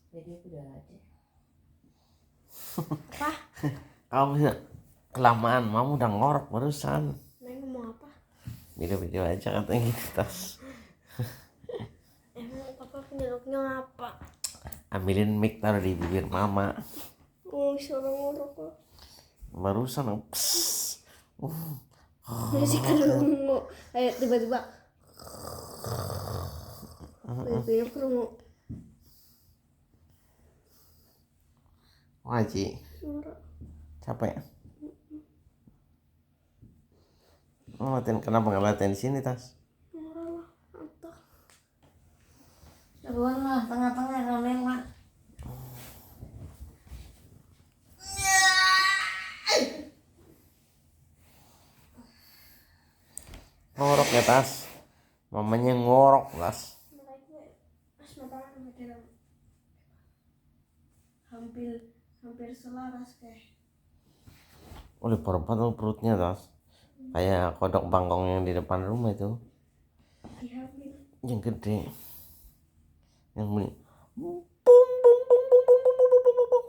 Jadi aku udah aja. Apa? Kamu kelamaan, mama udah ngorok barusan. Neng ngomong apa? Video-video aja katanya gitu tas. Emang papa penyeluknya apa? Ambilin mic taruh di bibir mama. Oh, suara ngorok. Barusan Masih kerungu. Kayak tiba-tiba. Tiba-tiba kerungu. Wajib Suara. capek. Latihan kenapa nggak latihan di sini tas? Suara lah. Entah. Seruan lah, tengah-tengah ramen lah. Ngorok ya tas. Mamanya ngorok tas. Hampir selaras kayak. Udah parah perutnya tas. Kayak kodok bangkong yang di depan rumah itu. Dihamil. Yang gede. Yang bunyi. Bum bum bum bum bum bum bum bum bum.